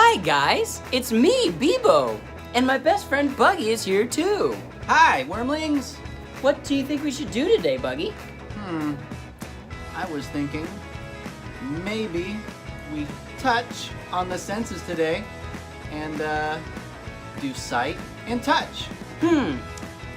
Hi guys, it's me, Bebo, and my best friend Buggy is here too. Hi, wormlings! What do you think we should do today, Buggy? I was thinking maybe we touch on the senses today and do sight and touch.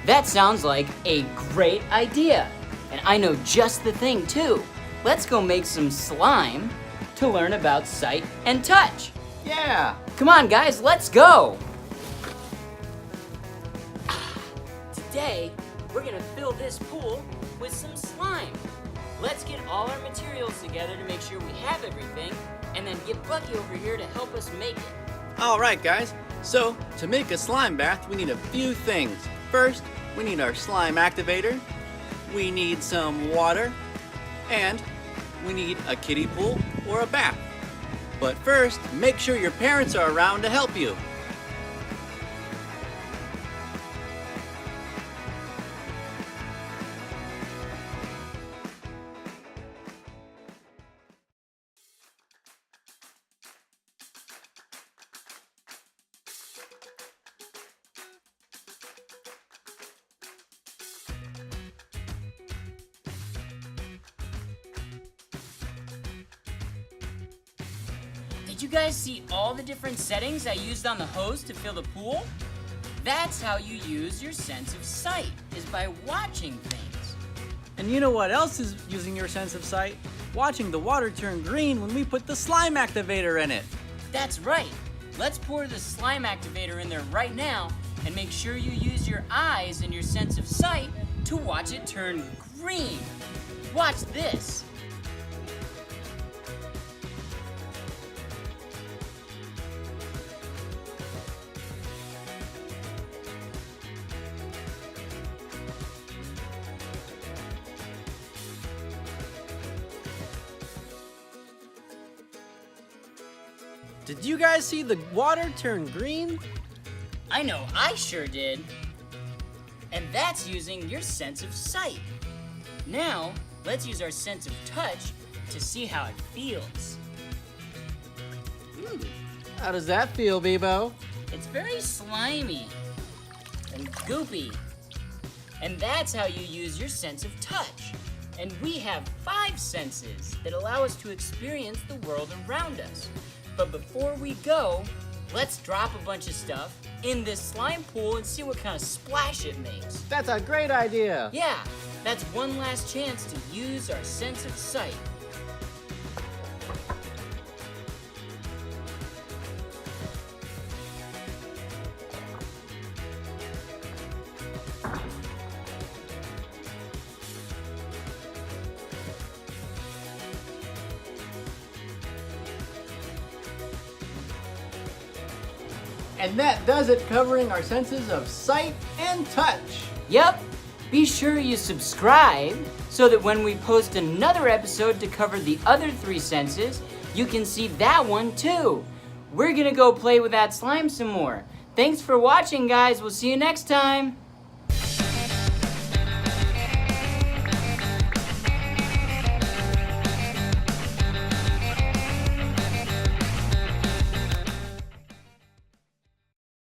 That sounds like a great idea. And I know just the thing too. Let's go make some slime to learn about sight and touch. Yeah! Come on guys, let's go! Today, we're gonna fill this pool with some slime. Let's get all our materials together to make sure we have everything, and then get Bucky over here to help us make it. Alright guys, so to make a slime bath we need a few things. First, we need our slime activator, we need some water, and we need a kiddie pool or a bath. But first, make sure your parents are around to help you. Did you guys see all the different settings I used on the hose to fill the pool? That's how you use your sense of sight, is by watching things. And you know what else is using your sense of sight? Watching the water turn green when we put the slime activator in it. That's right. Let's pour the slime activator in there right now and make sure you use your eyes and your sense of sight to watch it turn green. Watch this. Did you guys see the water turn green? I know I sure did. And that's using your sense of sight. Now, let's use our sense of touch to see how it feels. How does that feel, Bebo? It's very slimy and goopy. And that's how you use your sense of touch. And we have 5 senses that allow us to experience the world around us. But before we go, let's drop a bunch of stuff in this slime pool and see what kind of splash it makes. That's a great idea. Yeah, that's one last chance to use our sense of sight. And that does it, covering our senses of sight and touch. Yep, be sure you subscribe so that when we post another episode to cover the other 3 senses, you can see that one too. We're gonna go play with that slime some more. Thanks for watching, guys. We'll see you next time.